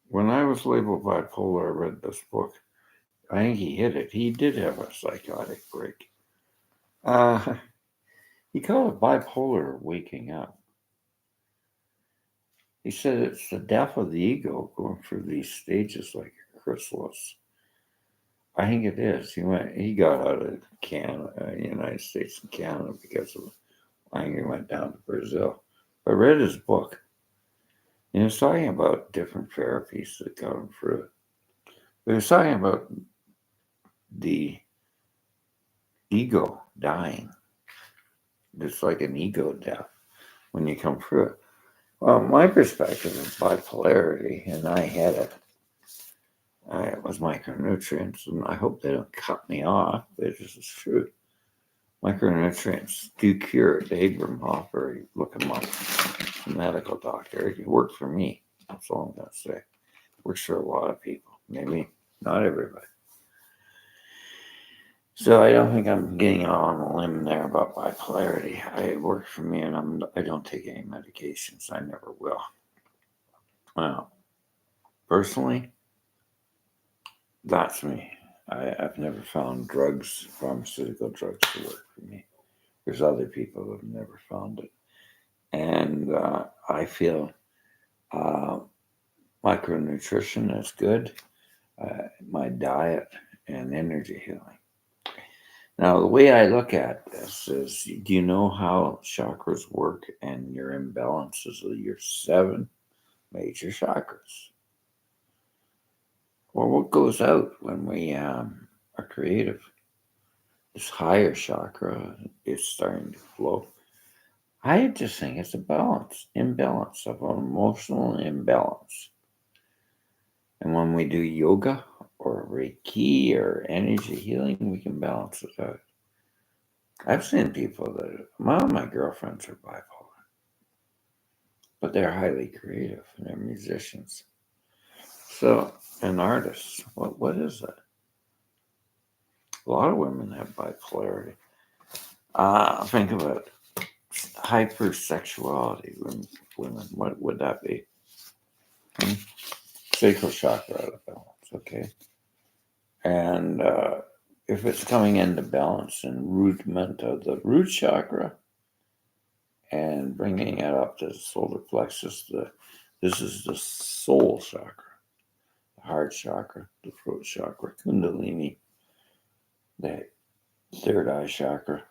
when I was labeled bipolar, I read this book. I think he hit it. He did have a psychotic break. Uh, he called it bipolar waking up. He said it's the death of the ego going through these stages like a chrysalis. I think it is. He got out of Canada, United States and Canada because of. I think he went down to Brazil. I read his book. And he was talking about different therapies that got him through it. But he was talking about the ego dying. It's like an ego death when you come through it. Well, my perspective is bipolarity, and I had it. It was micronutrients, and I hope they don't cut me off. This is true. Micronutrients do cure it. Abram Hoffer, look him up, a medical doctor. He worked for me. That's all I'm going to say. Works for a lot of people. Maybe not everybody. So I don't think I'm getting out on a limb there about bipolarity. It works for me, and I don't take any medications. I never will. Well, personally, that's me. I've never found pharmaceutical drugs, to work for me. There's other people who have never found it. And I feel uh, micronutrition is good, my diet, and energy healing. Now, the way I look at this is, do you know how chakras work and your imbalances of your 7 major chakras? Or what goes out when we are creative? This higher chakra is starting to flow. I just think it's a imbalance of an emotional imbalance. And when we do yoga or Reiki or energy healing, we can balance it out. I've seen people that, my girlfriends are bipolar, but they're highly creative and they're musicians. So, and artists, what is that? A lot of women have bipolarity. Think about hypersexuality. Women, what would that be? Sacral chakra out of balance, okay? And if it's coming into balance and rootment of the root chakra and bringing it up to the solar plexus, this is the soul chakra, the heart chakra, the throat chakra, kundalini, the third eye chakra,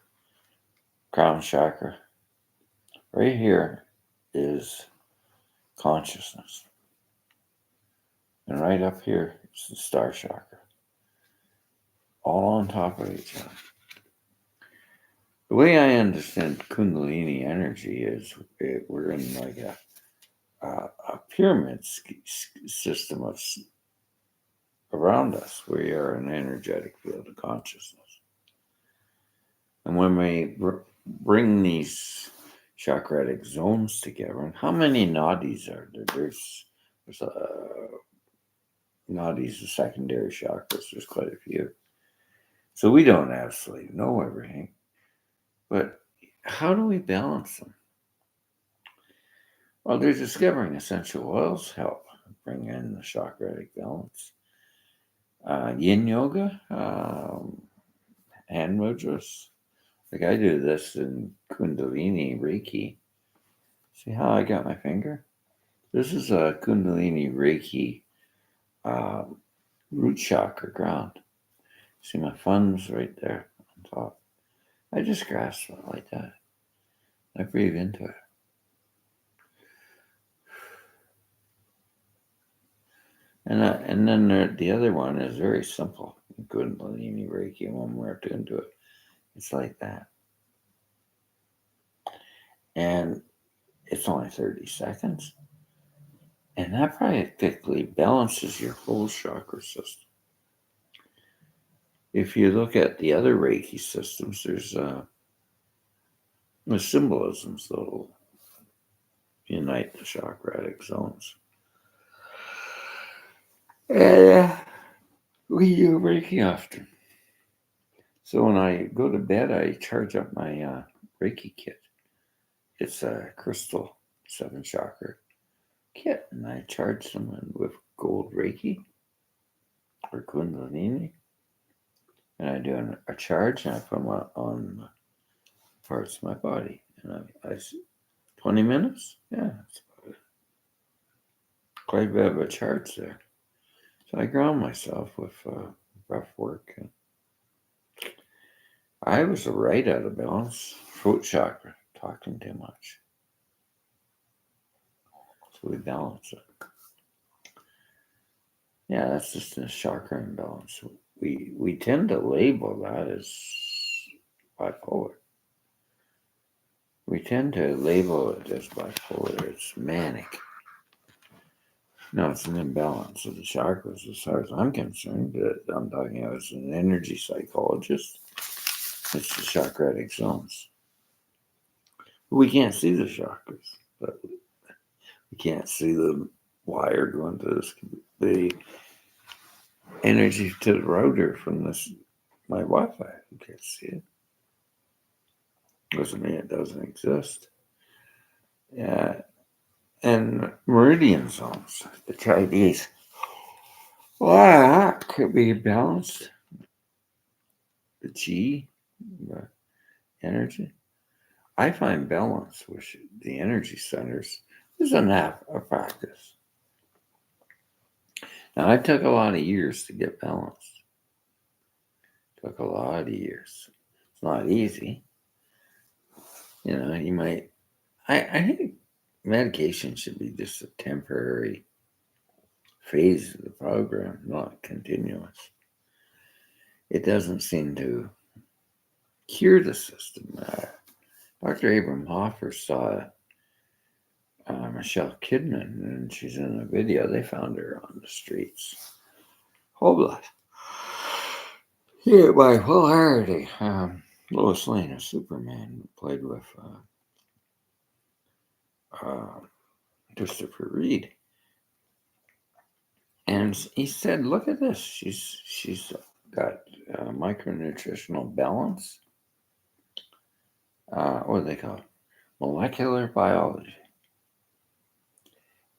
crown chakra. Right here is consciousness. And right up here is the star chakra. All on top of each other. The way I understand Kundalini energy is we're in like a pyramid system of around us. We are an energetic field of consciousness. And when we bring these chakratic zones together, and how many nadis are there? There's nadis, the secondary chakras. There's quite a few. So we don't absolutely know everything. But how do we balance them? Well, they're discovering essential oils help bring in the chakratic balance. Yin yoga, hand mudras. Like I do this in Kundalini Reiki. See how I got my finger? This is a Kundalini Reiki uh, root chakra ground. See my thumbs right there on top. I just grasp it like that. I breathe into it. And then the other one is very simple. Kundalini Reiki, when we're into it, it's like that. And it's only 30 seconds. And that practically balances your whole chakra system. If you look at the other Reiki systems, there's symbolisms that will unite the chakratic zones. And we do Reiki often. So when I go to bed, I charge up my Reiki kit. It's a crystal 7 chakra kit, and I charge them with gold Reiki or Kundalini, and I do a charge, and I put them on parts of my body, and I 20 minutes, yeah, it's quite a bit of a charge there. So I ground myself with rough work. And I was right out of balance. Throat chakra, talking too much. So we balance it. Yeah, that's just a chakra imbalance. We tend to label that as bipolar. We tend to label it as bipolar. It's manic. No, it's an imbalance of the chakras as far as I'm concerned. I'm talking about as an energy psychologist. It's the chakratic zones. We can't see the chakras, but we can't see the wire going to the energy to the router from my Wi-Fi. You can't see it. Doesn't mean it doesn't exist. Yeah, and meridian zones, the Chinese. Well, that could be balanced. The chi, the energy. I find balance with the energy centers is a practice. Now, it took a lot of years to get balanced. Took a lot of years. It's not easy. You might. I think medication should be just a temporary phase of the program, not continuous. It doesn't seem to cure the system. Dr. Abram Hoffer saw Michelle Kidman, and she's in a video. They found her on the streets, homeless. Yeah, by hilarity. Lois Lane, a Superman, played with Christopher Reed, and he said, "Look at this. She's got micronutritional balance. What do they call it? Molecular biology."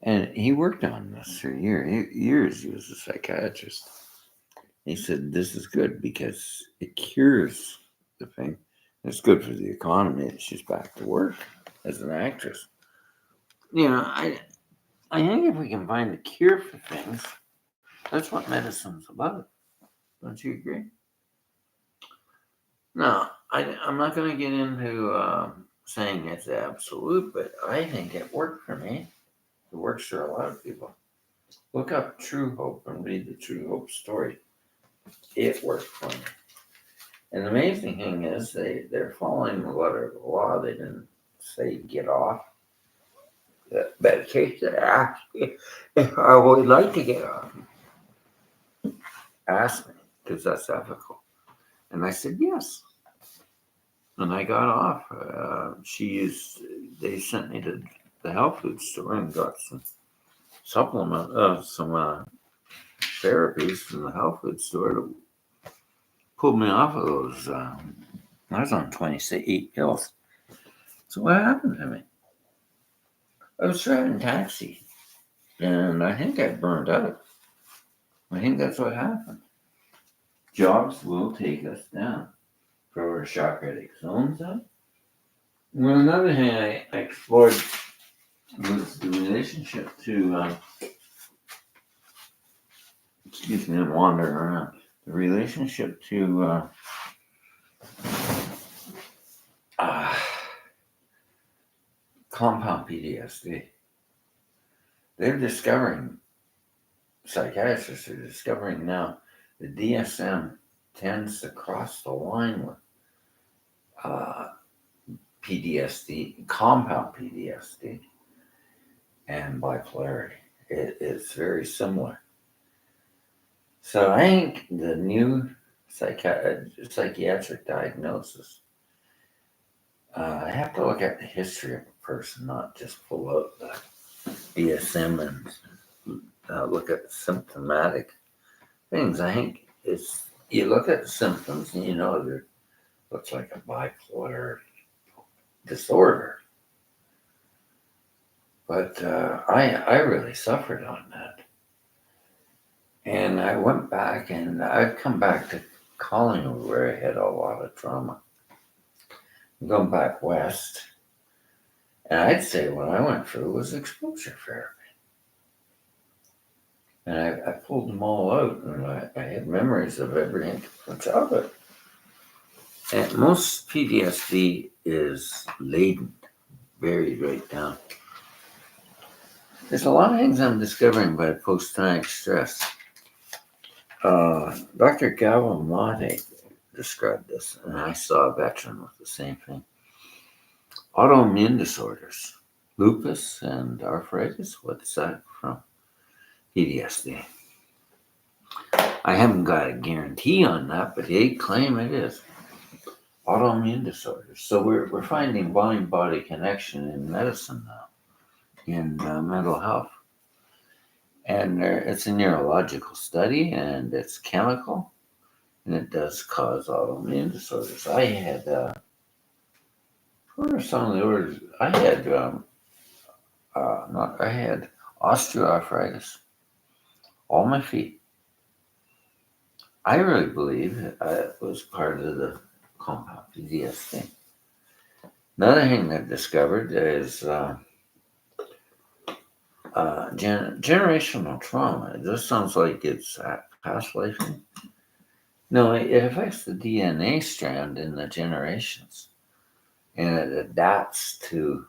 And he worked on this for years. He was a psychiatrist. He said, "This is good because it cures the thing. It's good for the economy. She's back to work as an actress." I think if we can find a cure for things, that's what medicine's about. Don't you agree? No, I'm not going to get into saying it's absolute, but I think it worked for me. It works for a lot of people. Look up True Hope and read the True Hope story. It worked for me. And the amazing thing is they're following the letter of the law. They didn't say get off the medication. They asked if I would like to get off. Ask me, because that's ethical. And I said yes. And I got off. They sent me to the health food store and got some therapies from the health food store to pull me off of those. I was on 28 pills. So what happened to me? I was driving taxi, and I think I burned out. I think that's what happened. Jobs will take us down. Throw our chakratic zones up. Well, another thing I explored was the relationship to, excuse me, I'm wandering around. The relationship to compound PTSD. They're discovering, psychiatrists are discovering now, the DSM tends to cross the line with PTSD, compound PTSD, and bipolarity. It's very similar. So I think the new psychiatric diagnosis, I have to look at the history of a person, not just pull out the DSM and look at symptomatic things. I think you look at the symptoms and it looks like a bipolar disorder. But I really suffered on that. And I went back and I'd come back to Collingwood where I had a lot of trauma. Going back west, and I'd say what I went through was exposure therapy. And I pulled them all out, and I had memories of everything from childhood. And most PTSD is laden, buried right down. There's a lot of things I'm discovering by post-traumatic stress. Dr. Galvin described this, and I saw a veteran with the same thing. Autoimmune disorders, lupus and arthritis. What's that from? PTSD. I haven't got a guarantee on that, but they claim it is. Autoimmune disorders. So we're finding mind-body connection in medicine now, in mental health. And it's a neurological study, and it's chemical, and it does cause autoimmune disorders. I had, what are some of the orders? I had osteoarthritis, all my feet. I really believe it was part of the compound PTSD. Another thing that discovered is generational trauma. This sounds like it's past life. No, it affects the DNA strand in the generations, and it adapts to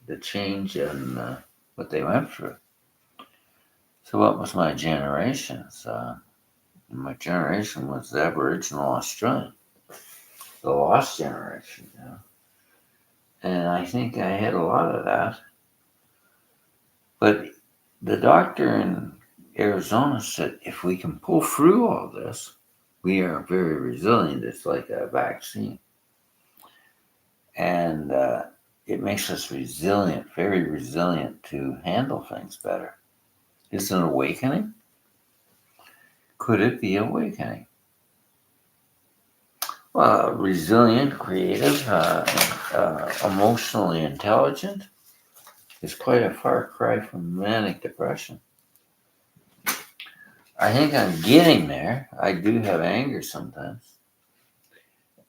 the change in what they went through. So what was my generations? My generation was the Aboriginal Australian, the lost generation, you know. And I think I had a lot of that. But the doctor in Arizona said, if we can pull through all this, we are very resilient. It's like a vaccine. And it makes us resilient, very resilient to handle things better. Is it an awakening? Could it be awakening? Well, resilient, creative, emotionally intelligent is quite a far cry from manic depression. I think I'm getting there. I do have anger sometimes.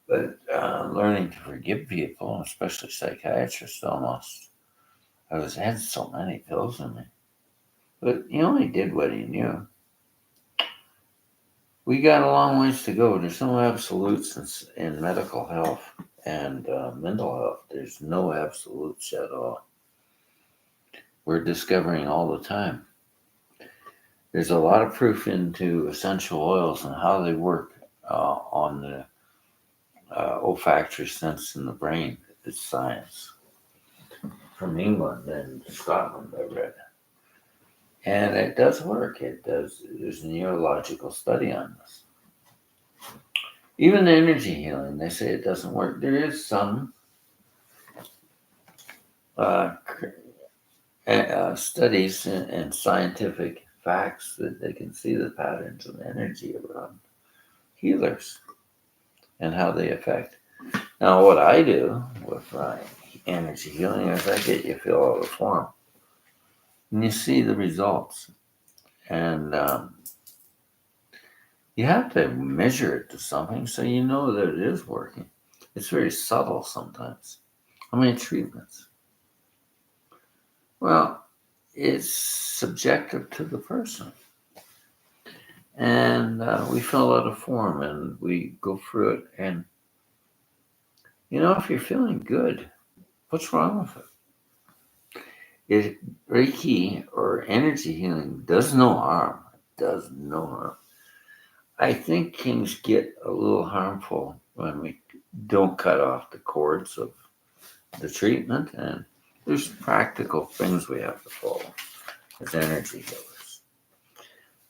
But learning to forgive people, especially psychiatrists almost. I had so many pills in me. But he only did what he knew. We got a long ways to go. There's no absolutes in medical health and mental health. There's no absolutes at all. We're discovering all the time. There's a lot of proof into essential oils and how they work on the olfactory sense in the brain. It's science. From England and Scotland, I read. And it does work. It does. There's a neurological study on this. Even the energy healing, they say it doesn't work. There is some studies and scientific facts that they can see the patterns of energy around healers and how they affect. Now, what I do with energy healing is I get you to fill out a form, and you see the results. And you have to measure it to something so you know that it is working. It's very subtle sometimes. How many treatments? Well, it's subjective to the person. And we fill out a form and we go through it. And, you know, if you're feeling good, what's wrong with it? Reiki or energy healing does no harm. Does no harm. I think things get a little harmful when we don't cut off the cords of the treatment, and there's practical things we have to follow as energy healers.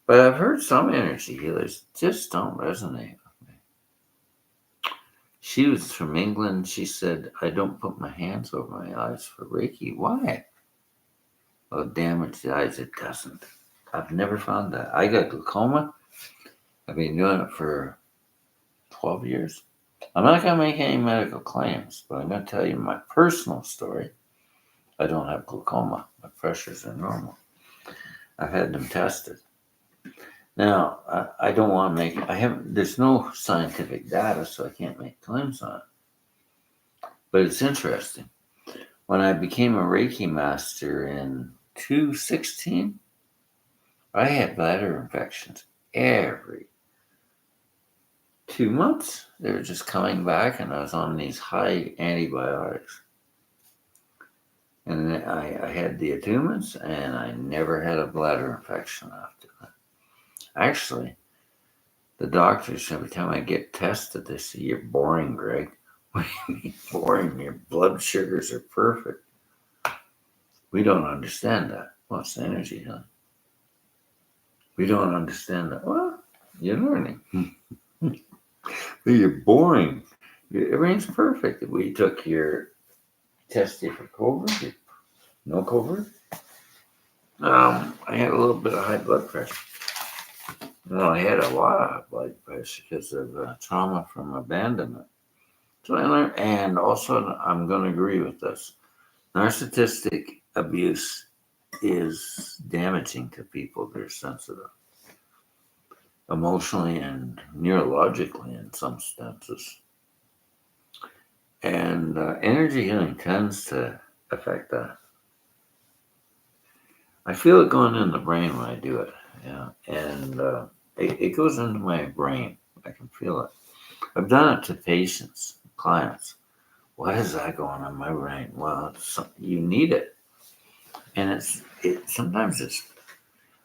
But I've heard some energy healers just don't resonate with me. She was from England. She said, I don't put my hands over my eyes for Reiki. Why? Well, damage the eyes, it doesn't. I've never found that. I got glaucoma. I've been doing it for 12 years. I'm not going to make any medical claims, but I'm going to tell you my personal story. I don't have glaucoma. My pressures are normal. I've had them tested. Now, I don't want to make, I haven't, there's no scientific data, so I can't make claims on it. But it's interesting. When I became a Reiki master in 2016, I had bladder infections every 2 months. They were just coming back, and I was on these high antibiotics. And I had the attunements, and I never had a bladder infection after that. Actually, the doctors, every time I get tested, they say, "You're boring, Greg." What do you mean boring? Your blood sugars are perfect. We don't understand that. Well, it's energy, huh? We don't understand that. Well, you're learning. You're boring. Everything's perfect. We took your test you for COVID, no COVID. I had a little bit of high blood pressure. Well, I had a lot of high blood pressure because of trauma from abandonment. So I learned, and also I'm going to agree with this. Narcissistic abuse is damaging to people that are sensitive, emotionally and neurologically in some senses. And energy healing tends to affect that. I feel it going in the brain when I do it. Yeah, and it goes into my brain. I can feel it. I've done it to patients, clients. Why is that going on my brain? Well, you need it, and sometimes it's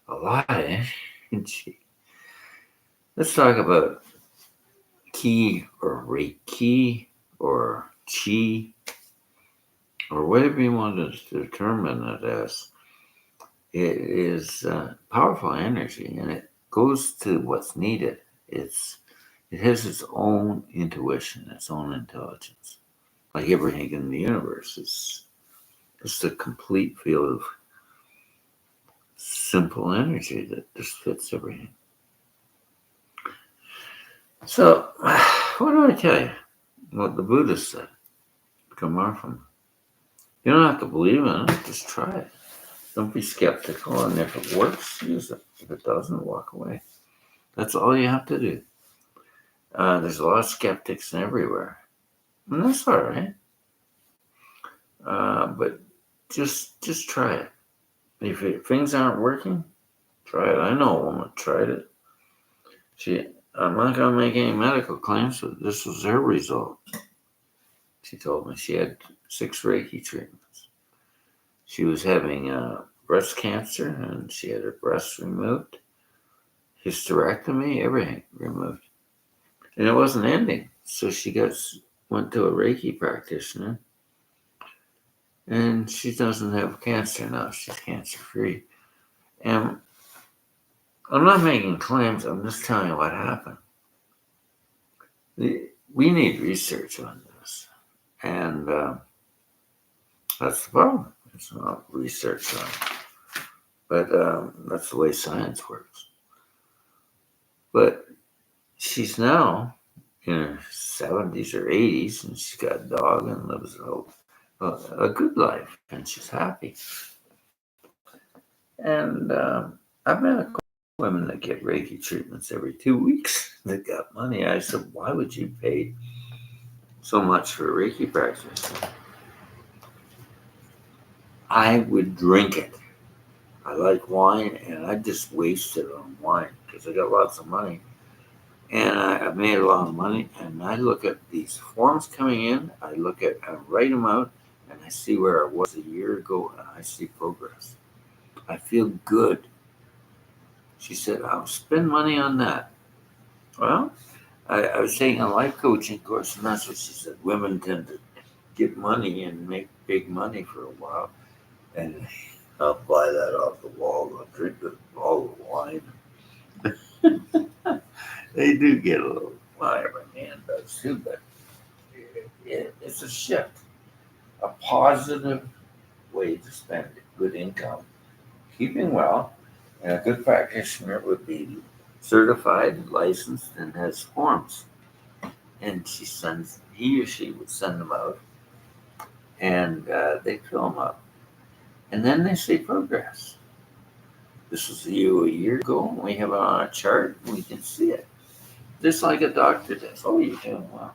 a lot of energy. Let's talk about ki or reiki or chi or whatever you want to determine it as. It is powerful energy, and it goes to what's needed. It has its own intuition, its own intelligence. Like everything in the universe, it's a complete field of simple energy that just fits everything. So, what do I tell you? What the Buddha said, come on from. You don't have to believe in it, just try it. Don't be skeptical, and if it works, use it. If it doesn't, walk away. That's all you have to do. There's a lot of skeptics everywhere, and that's all right. But just try it. If things aren't working, try it. I know a woman tried it. I'm not going to make any medical claims, but this was her result. She told me she had 6 Reiki treatments. She was having breast cancer, and she had her breasts removed, hysterectomy, everything removed. And it wasn't ending. So she went to a Reiki practitioner, and she doesn't have cancer now. She's cancer-free. And I'm not making claims. I'm just telling you what happened. We need research on this. And that's the problem. It's not research on it. But that's the way science works. But she's now in her 70s or 80s, and she's got a dog and lives a good life, and she's happy. And I've met a couple of women that get Reiki treatments every 2 weeks that got money. I said, why would you pay so much for a Reiki practice? I would drink it. I like wine, and I just waste it on wine because I got lots of money. And I've made a lot of money, and I look at these forms coming in, I write them out, and I see where I was a year ago, and I see progress. I feel good. She said, I'll spend money on that. Well, I was taking a life coaching course, and that's what she said. Women tend to get money and make big money for a while, and I'll buy that off the wall. I'll drink all the wine. They do get a little, well, every man does too, but it's a shift, a positive way to spend it. Good income, keeping well, and a good practitioner would be certified, licensed, and has forms. And he or she would send them out, and they fill them up. And then they see progress. This was you a year ago, and we have it on a chart, and we can see it. Just like a doctor does. Oh, you're doing well.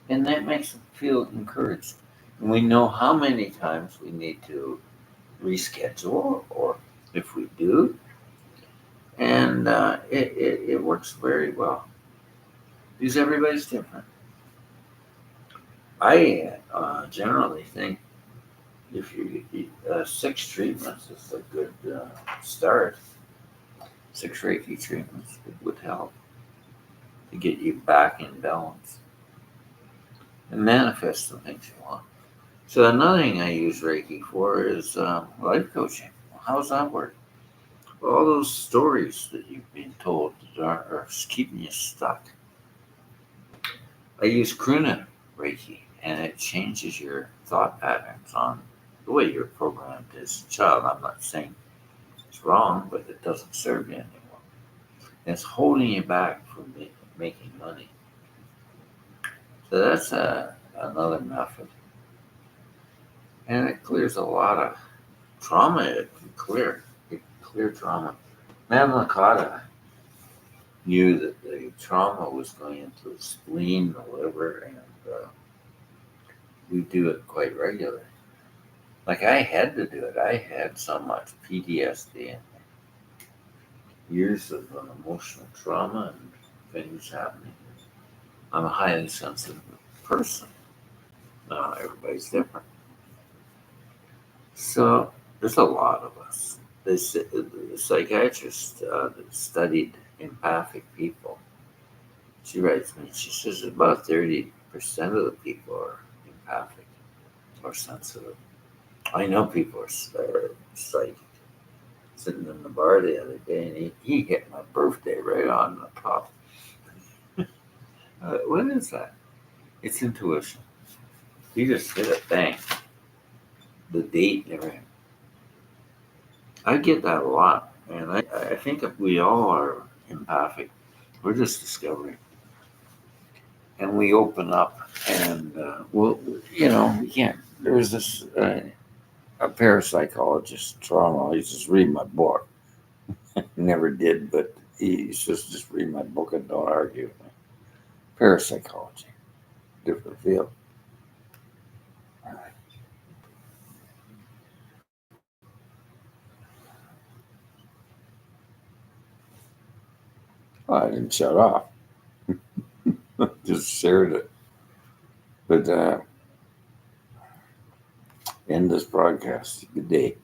And that makes them feel encouraged. And we know how many times we need to reschedule, or if we do, and it works very well because everybody's different. I generally think if you eat 6 treatments is a good start. 6 Reiki treatments would help to get you back in balance and manifest the things you want. So another thing I use Reiki for is life coaching. How's that work? All those stories that you've been told that are keeping you stuck. I use Kruna Reiki, and it changes your thought patterns on the way you're programmed as a child. I'm not saying it's wrong, but it doesn't serve you anymore. And it's holding you back from making money. So that's another method. And it clears a lot of trauma. It can clear trauma. Madame Lakata knew that the trauma was going into the spleen, the liver, and we do it quite regularly. Like I had to do it. I had so much PTSD and years of emotional trauma and things happening. I'm a highly sensitive person. Everybody's different. So there's a lot of us. The psychiatrist that studied empathic people, she writes me, she says about 30% of the people are empathic or sensitive. I know people are psychic. Sitting in the bar the other day, and he hit my birthday right on the top. What is that? It's intuition. He just hit it, bang. The date and everything. I get that a lot, and I think if we all are empathic, we're just discovering. And we open up, and we can't. There was this a parapsychologist, Toronto. He just read my book. Never did, but he says just read my book and don't argue with me. Parapsychology, different field. Well, I didn't shut off, just shared it. But end this broadcast. Good day.